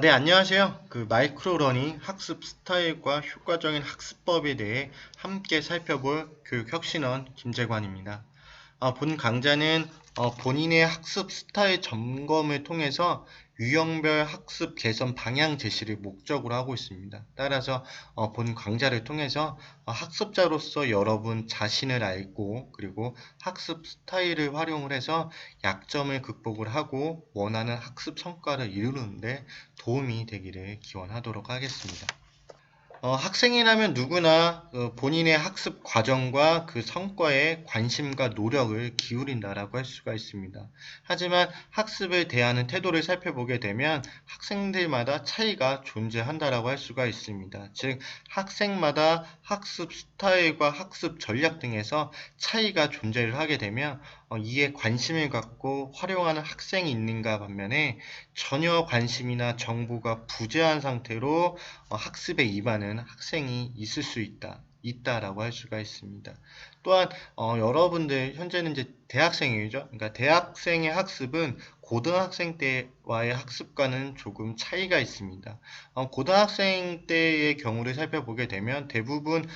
네, 안녕하세요. 마이크로러닝 학습 스타일과 효과적인 학습법에 대해 함께 살펴볼 교육혁신원 김재관입니다. 본 강좌는 본인의 학습 스타일 점검을 통해서 유형별 학습 개선 방향 제시를 목적으로 하고 있습니다. 따라서 본 강좌를 통해서 학습자로서 여러분 자신을 알고 그리고 학습 스타일을 활용을 해서 약점을 극복을 하고 원하는 학습 성과를 이루는데 도움이 되기를 기원하도록 하겠습니다. 학생이라면 누구나 본인의 학습 과정과 그 성과에 관심과 노력을 기울인다라고 할 수가 있습니다. 하지만 학습을 대하는 태도를 살펴보게 되면 학생들마다 차이가 존재한다라고 할 수가 있습니다. 즉, 학생마다 학습 스타일과 학습 전략 등에서 차이가 존재를 하게 되면 이에 관심을 갖고 활용하는 학생이 있는가 반면에 전혀 관심이나 정보가 부재한 상태로 학습에 임하는 학생이 있을 수 있다라고 할 수가 있습니다. 또한 여러분들 현재는 이제 대학생이죠. 그러니까 대학생의 학습은 고등학생 때와의 학습과는 조금 차이가 있습니다. 고등학생 때의 경우를 살펴보게 되면 대부분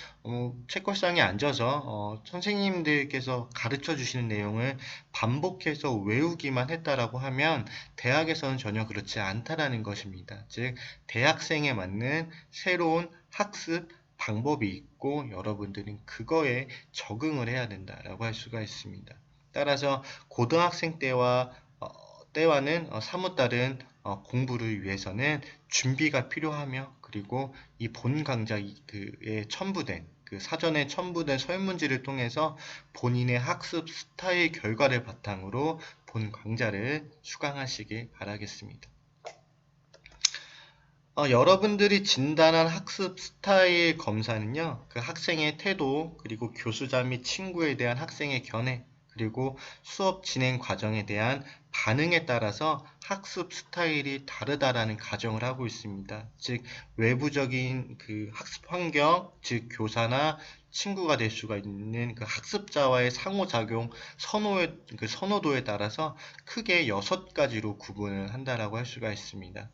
책걸상에 앉아서 선생님들께서 가르쳐 주시는 내용을 반복해서 외우기만 했다라고 하면 대학에서는 전혀 그렇지 않다라는 것입니다. 즉, 대학생에 맞는 새로운 학습 방법이 있고 여러분들은 그거에 적응을 해야 된다라고 할 수가 있습니다. 따라서 고등학생 때와는 사뭇 다른 공부를 위해서는 준비가 필요하며 그리고 이 본 강좌에 첨부된 사전에 첨부된 설문지를 통해서 본인의 학습 스타일 결과를 바탕으로 본 강좌를 수강하시길 바라겠습니다. 여러분들이 진단한 학습 스타일 검사는요, 그 학생의 태도, 그리고 교수자 및 친구에 대한 학생의 견해, 그리고 수업 진행 과정에 대한 반응에 따라서 학습 스타일이 다르다라는 가정을 하고 있습니다. 즉, 외부적인 그 학습 환경, 즉, 교사나 친구가 될 수가 있는 그 학습자와의 상호작용 선호도에 따라서 크게 6가지로 구분을 한다라고 할 수가 있습니다.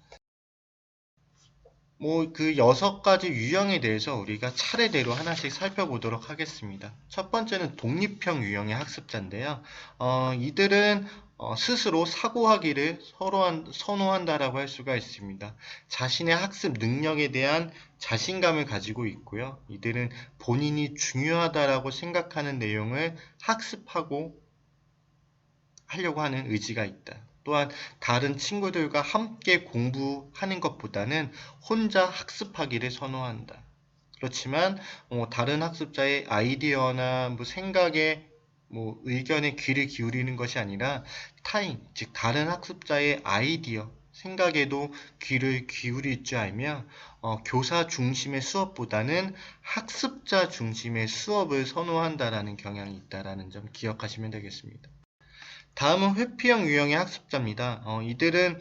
그 6가지 유형에 대해서 우리가 차례대로 하나씩 살펴보도록 하겠습니다. 첫 번째는 독립형 유형의 학습자인데요. 이들은 스스로 사고하기를 선호한다라고 할 수가 있습니다. 자신의 학습 능력에 대한 자신감을 가지고 있고요. 이들은 본인이 중요하다라고 생각하는 내용을 학습하고 하려고 하는 의지가 있다. 또한 다른 친구들과 함께 공부하는 것보다는 혼자 학습하기를 선호한다. 그렇지만 다른 학습자의 아이디어나 생각에 의견에 귀를 기울이는 것이 아니라 즉 다른 학습자의 아이디어, 생각에도 귀를 기울일 줄 알며 교사 중심의 수업보다는 학습자 중심의 수업을 선호한다라는 경향이 있다라는 점 기억하시면 되겠습니다. 다음은 회피형 유형의 학습자입니다. 이들은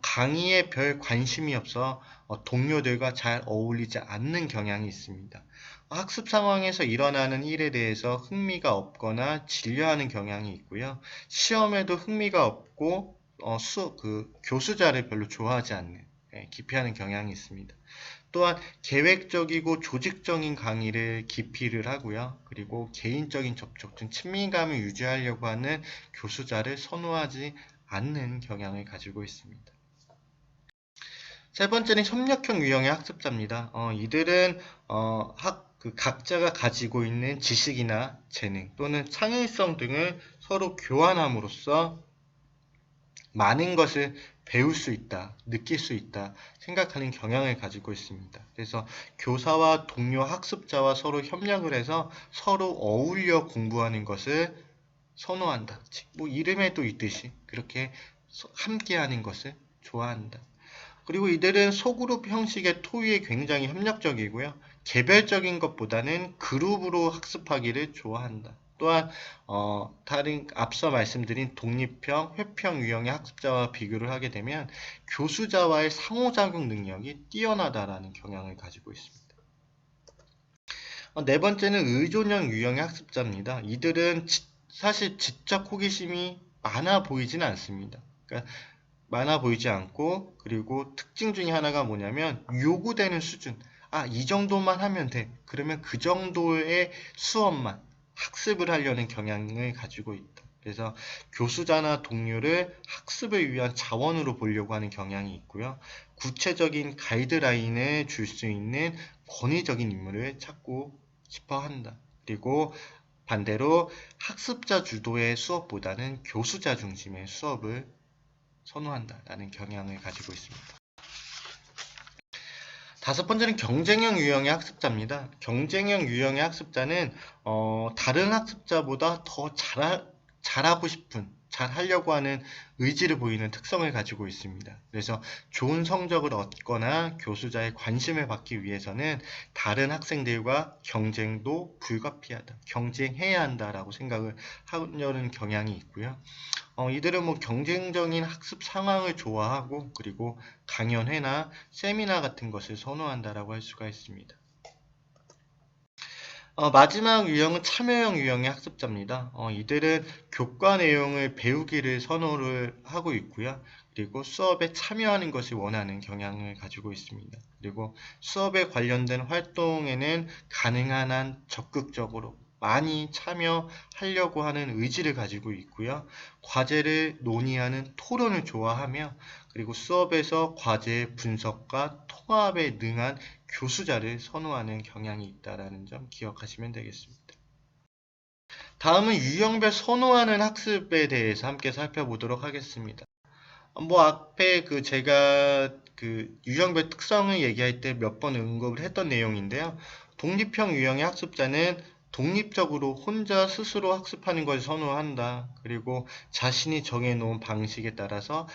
강의에 별 관심이 없어 동료들과 잘 어울리지 않는 경향이 있습니다. 학습 상황에서 일어나는 일에 대해서 흥미가 없거나 질려하는 경향이 있고요. 시험에도 흥미가 없고 교수자를 별로 좋아하지 않는, 기피하는 경향이 있습니다. 또한 계획적이고 조직적인 강의를 기피를 하고요. 그리고 개인적인 접촉 등 친밀감을 유지하려고 하는 교수자를 선호하지 않는 경향을 가지고 있습니다. 세 번째는 협력형 유형의 학습자입니다. 이들은 각자가 가지고 있는 지식이나 재능 또는 창의성 등을 서로 교환함으로써 많은 것을 배울 수 있다, 느낄 수 있다 생각하는 경향을 가지고 있습니다. 그래서 교사와 동료 학습자와 서로 협력을 해서 서로 어울려 공부하는 것을 선호한다. 이름에도 있듯이 그렇게 함께하는 것을 좋아한다. 그리고 이들은 소그룹 형식의 토의에 굉장히 협력적이고요. 개별적인 것보다는 그룹으로 학습하기를 좋아한다. 또한 다른 앞서 말씀드린 독립형, 회피형 유형의 학습자와 비교를 하게 되면 교수자와의 상호작용 능력이 뛰어나다라는 경향을 가지고 있습니다. 네 번째는 의존형 유형의 학습자입니다. 이들은 사실 지적 호기심이 많아 보이진 않습니다. 그러니까 많아 보이지 않고, 그리고 특징 중에 하나가 뭐냐면 요구되는 수준, 이 정도만 하면 돼. 그러면 그 정도의 수업만 학습을 하려는 경향을 가지고 있다. 그래서 교수자나 동료를 학습을 위한 자원으로 보려고 하는 경향이 있고요. 구체적인 가이드라인을 줄 수 있는 권위적인 인물을 찾고 싶어 한다. 그리고 반대로 학습자 주도의 수업보다는 교수자 중심의 수업을 선호한다라는 경향을 가지고 있습니다. 다섯 번째는 경쟁형 유형의 학습자입니다. 경쟁형 유형의 학습자는 다른 학습자보다 더 잘하고 싶은, 잘하려고 하는 의지를 보이는 특성을 가지고 있습니다. 그래서 좋은 성적을 얻거나 교수자의 관심을 받기 위해서는 다른 학생들과 경쟁도 불가피하다, 경쟁해야 한다라고 생각을 하려는 경향이 있고요. 이들은 경쟁적인 학습 상황을 좋아하고, 그리고 강연회나 세미나 같은 것을 선호한다라고 할 수가 있습니다. 마지막 유형은 참여형 유형의 학습자입니다. 이들은 교과 내용을 배우기를 선호를 하고 있고요. 그리고 수업에 참여하는 것을 원하는 경향을 가지고 있습니다. 그리고 수업에 관련된 활동에는 가능한 한 적극적으로 많이 참여하려고 하는 의지를 가지고 있고요. 과제를 논의하는 토론을 좋아하며, 그리고 수업에서 과제의 분석과 통합에 능한 교수자를 선호하는 경향이 있다는 점 기억하시면 되겠습니다. 다음은 유형별 선호하는 학습에 대해서 함께 살펴보도록 하겠습니다. 앞에 제가 유형별 특성을 얘기할 때 몇 번 언급을 했던 내용인데요. 독립형 유형의 학습자는 독립적으로 혼자 스스로 학습하는 것을 선호한다. 그리고 자신이 정해놓은 방식에 따라서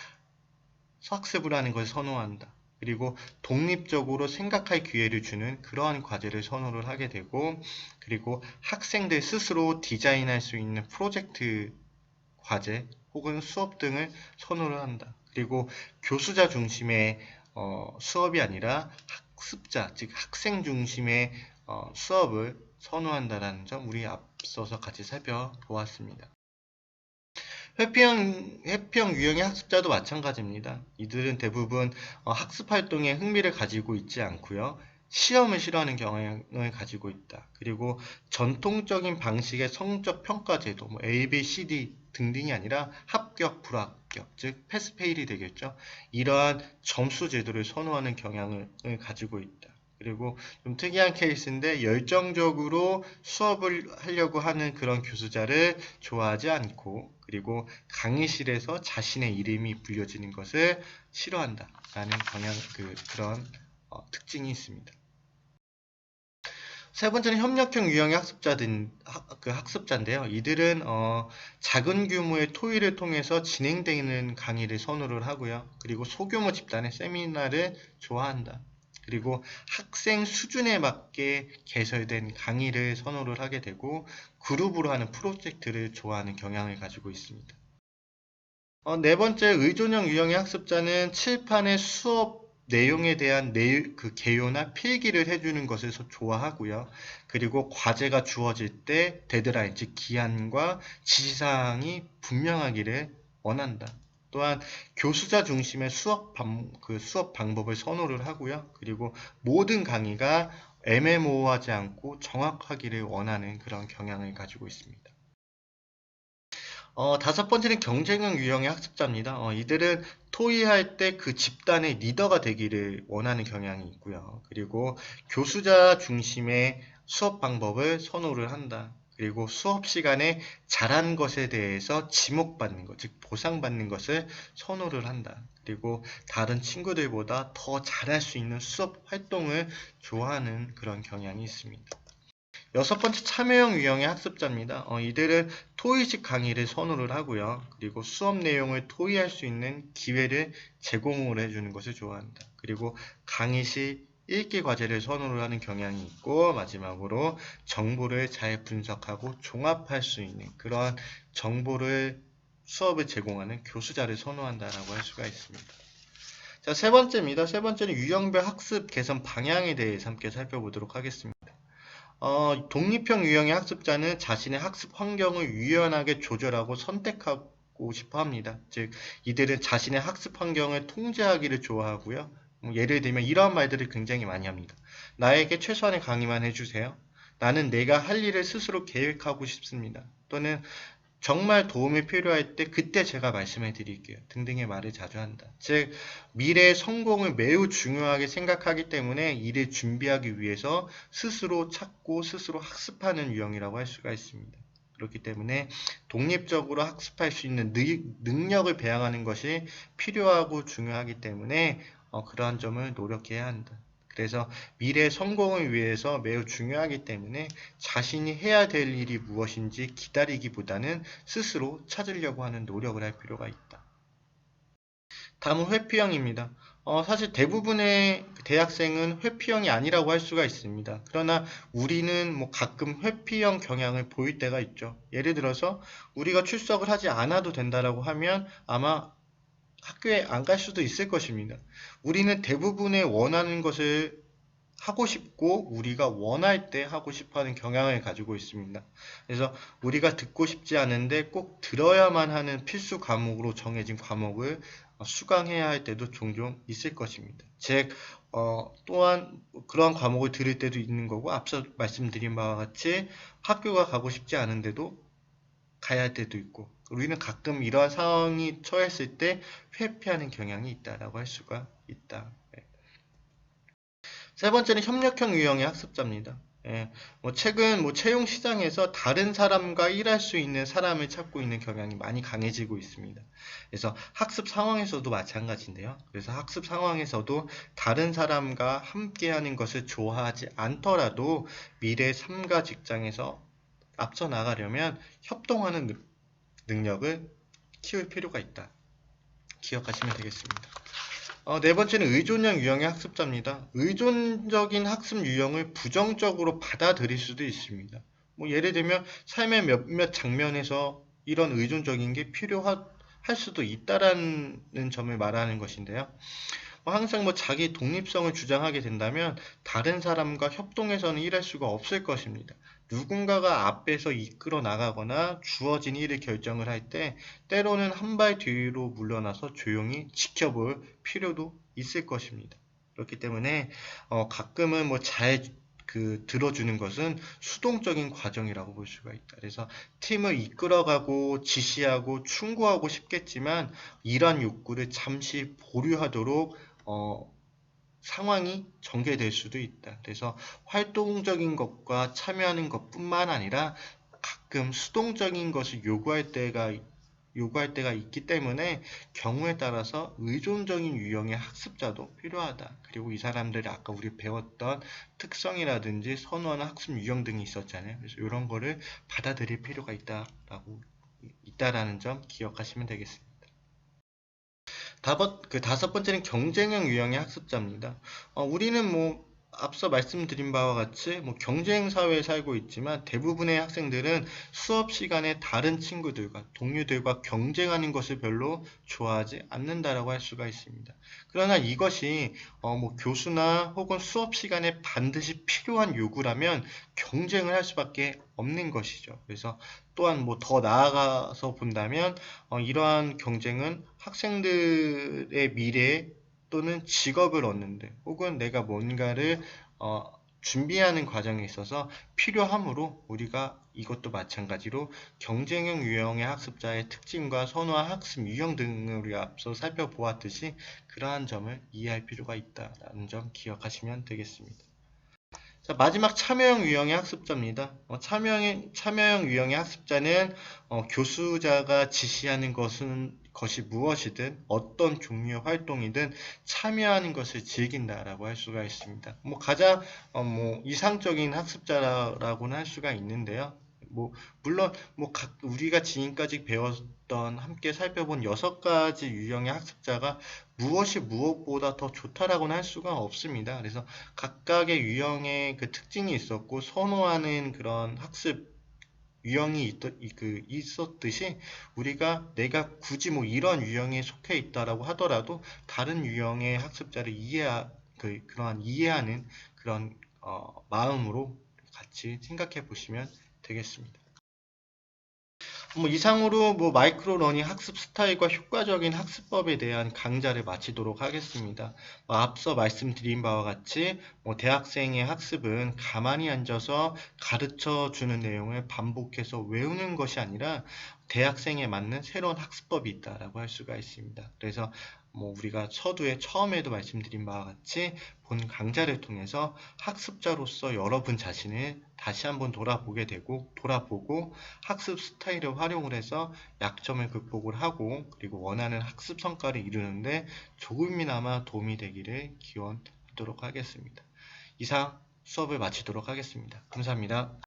학습을 하는 것을 선호한다. 그리고 독립적으로 생각할 기회를 주는 그러한 과제를 선호를 하게 되고, 그리고 학생들 스스로 디자인할 수 있는 프로젝트 과제 혹은 수업 등을 선호를 한다. 그리고 교수자 중심의 수업이 아니라 학습자, 즉 학생 중심의 수업을 선호한다는 점 우리 앞서서 같이 살펴보았습니다. 회피형 유형의 학습자도 마찬가지입니다. 이들은 대부분 학습 활동에 흥미를 가지고 있지 않고요. 시험을 싫어하는 경향을 가지고 있다. 그리고 전통적인 방식의 성적 평가 제도, A, B, C, D 등등이 아니라 합격, 불합격, 즉 패스 페일이 되겠죠. 이러한 점수 제도를 선호하는 경향을 가지고 있다. 그리고 좀 특이한 케이스인데, 열정적으로 수업을 하려고 하는 그런 교수자를 좋아하지 않고, 그리고 강의실에서 자신의 이름이 불려지는 것을 싫어한다라는 그런 특징이 있습니다. 세 번째는 협력형 유형의 학습자인데요. 이들은 작은 규모의 토의를 통해서 진행되는 강의를 선호를 하고요. 그리고 소규모 집단의 세미나를 좋아한다. 그리고 학생 수준에 맞게 개설된 강의를 선호를 하게 되고, 그룹으로 하는 프로젝트를 좋아하는 경향을 가지고 있습니다. 네 번째, 의존형 유형의 학습자는 칠판의 수업 내용에 대한 개요나 필기를 해주는 것을 좋아하고요. 그리고 과제가 주어질 때 데드라인, 즉 기한과 지시사항이 분명하기를 원한다. 또한 교수자 중심의 수업 방법을 선호를 하고요. 그리고 모든 강의가 애매모호하지 않고 정확하기를 원하는 그런 경향을 가지고 있습니다. 다섯 번째는 경쟁형 유형의 학습자입니다. 이들은 토의할 때 그 집단의 리더가 되기를 원하는 경향이 있고요. 그리고 교수자 중심의 수업 방법을 선호를 한다. 그리고 수업 시간에 잘한 것에 대해서 지목받는 것, 즉 보상받는 것을 선호를 한다. 그리고 다른 친구들보다 더 잘할 수 있는 수업 활동을 좋아하는 그런 경향이 있습니다. 여섯 번째, 참여형 유형의 학습자입니다. 이들은 토의식 강의를 선호를 하고요. 그리고 수업 내용을 토의할 수 있는 기회를 제공을 해주는 것을 좋아한다. 그리고 강의 시 읽기 과제를 선호를 하는 경향이 있고, 마지막으로 정보를 잘 분석하고 종합할 수 있는 그러한 정보를 수업을 제공하는 교수자를 선호한다라고 할 수가 있습니다. 자, 세 번째입니다. 세 번째는 유형별 학습 개선 방향에 대해서 함께 살펴보도록 하겠습니다. 독립형 유형의 학습자는 자신의 학습 환경을 유연하게 조절하고 선택하고 갖고 싶어 합니다. 즉, 이들은 자신의 학습 환경을 통제하기를 좋아하고요. 예를 들면 이러한 말들을 굉장히 많이 합니다. 나에게 최소한의 강의만 해주세요. 나는 내가 할 일을 스스로 계획하고 싶습니다. 또는 정말 도움이 필요할 때 그때 제가 말씀해 드릴게요. 등등의 말을 자주 한다. 즉, 미래의 성공을 매우 중요하게 생각하기 때문에 이를 준비하기 위해서 스스로 찾고 스스로 학습하는 유형이라고 할 수가 있습니다. 그렇기 때문에 독립적으로 학습할 수 있는 능력을 배양하는 것이 필요하고 중요하기 때문에 그러한 점을 노력해야 한다. 그래서 미래 성공을 위해서 매우 중요하기 때문에 자신이 해야 될 일이 무엇인지 기다리기보다는 스스로 찾으려고 하는 노력을 할 필요가 있다. 다음은 회피형입니다. 사실 대부분의 대학생은 회피형이 아니라고 할 수가 있습니다. 그러나 우리는 가끔 회피형 경향을 보일 때가 있죠. 예를 들어서 우리가 출석을 하지 않아도 된다라고 하면 아마 학교에 안 갈 수도 있을 것입니다. 우리는 대부분의 원하는 것을 하고 싶고 우리가 원할 때 하고 싶어하는 경향을 가지고 있습니다. 그래서 우리가 듣고 싶지 않은데 꼭 들어야만 하는 필수 과목으로 정해진 과목을 수강해야 할 때도 종종 있을 것입니다. 즉 또한 그러한 과목을 들을 때도 있는 거고 앞서 말씀드린 바와 같이 학교가 가고 싶지 않은데도 가야 할 때도 있고 우리는 가끔 이러한 상황이 처했을 때 회피하는 경향이 있다라고 할 수가 있다. 세 번째는 협력형 유형의 학습자입니다. 최근 채용 시장에서 다른 사람과 일할 수 있는 사람을 찾고 있는 경향이 많이 강해지고 있습니다. 그래서 학습 상황에서도 마찬가지인데요. 그래서 학습 상황에서도 다른 사람과 함께하는 것을 좋아하지 않더라도 미래 삶과 직장에서 앞서 나가려면 협동하는 능력을 키울 필요가 있다. 기억하시면 되겠습니다. 네 번째는 의존형 유형의 학습자입니다. 의존적인 학습 유형을 부정적으로 받아들일 수도 있습니다. 예를 들면 삶의 몇몇 장면에서 이런 의존적인 게 필요할 수도 있다라는 점을 말하는 것인데요. 항상 자기 독립성을 주장하게 된다면 다른 사람과 협동해서는 일할 수가 없을 것입니다. 누군가가 앞에서 이끌어 나가거나 주어진 일을 결정을 할 때 때로는 한 발 뒤로 물러나서 조용히 지켜볼 필요도 있을 것입니다. 그렇기 때문에 가끔은 잘 들어주는 것은 수동적인 과정이라고 볼 수가 있다. 그래서 팀을 이끌어가고 지시하고 충고하고 싶겠지만 이러한 욕구를 잠시 보류하도록 상황이 전개될 수도 있다. 그래서 활동적인 것과 참여하는 것뿐만 아니라 가끔 수동적인 것을 요구할 때가 있기 때문에 경우에 따라서 의존적인 유형의 학습자도 필요하다. 그리고 이 사람들이 아까 우리 배웠던 특성이라든지 선호하는 학습 유형 등이 있었잖아요. 그래서 이런 거를 받아들일 필요가 있다라는 점 기억하시면 되겠습니다. 다섯 번째는 경쟁형 유형의 학습자입니다. 우리는 앞서 말씀드린 바와 같이 경쟁 사회에 살고 있지만 대부분의 학생들은 수업 시간에 다른 친구들과 동료들과 경쟁하는 것을 별로 좋아하지 않는다라고 할 수가 있습니다. 그러나 이것이 교수나 혹은 수업 시간에 반드시 필요한 요구라면 경쟁을 할 수밖에 없는 것이죠. 그래서 또한 더 나아가서 본다면 이러한 경쟁은 학생들의 미래 또는 직업을 얻는데 혹은 내가 뭔가를 준비하는 과정에 있어서 필요하므로 우리가 이것도 마찬가지로 경쟁형 유형의 학습자의 특징과 선호한 학습 유형 등을 우리가 앞서 살펴보았듯이 그러한 점을 이해할 필요가 있다는 점 기억하시면 되겠습니다. 자, 마지막 참여형 유형의 학습자입니다. 참여형 유형의 학습자는 교수자가 지시하는 것이 무엇이든 어떤 종류의 활동이든 참여하는 것을 즐긴다라고 할 수가 있습니다. 가장 이상적인 학습자라고는 할 수가 있는데요. 물론 우리가 지금까지 배웠던 함께 살펴본 6가지 유형의 학습자가 무엇이 무엇보다 더 좋다라고는 할 수가 없습니다. 그래서 각각의 유형의 그 특징이 있었고 선호하는 그런 학습 유형이 있었듯이 우리가 내가 굳이 이런 유형에 속해 있다라고 하더라도 다른 유형의 학습자를 이해하는 그런 마음으로 같이 생각해 보시면 되겠습니다. 이상으로 마이크로 러닝 학습 스타일과 효과적인 학습법에 대한 강좌를 마치도록 하겠습니다. 앞서 말씀드린 바와 같이 대학생의 학습은 가만히 앉아서 가르쳐 주는 내용을 반복해서 외우는 것이 아니라 대학생에 맞는 새로운 학습법이 있다라고 할 수가 있습니다. 그래서 우리가 서두에 처음에도 말씀드린 바와 같이 본 강좌를 통해서 학습자로서 여러분 자신을 다시 한번 돌아보고 학습 스타일을 활용을 해서 약점을 극복을 하고 그리고 원하는 학습 성과를 이루는데 조금이나마 도움이 되기를 기원하도록 하겠습니다. 이상 수업을 마치도록 하겠습니다. 감사합니다.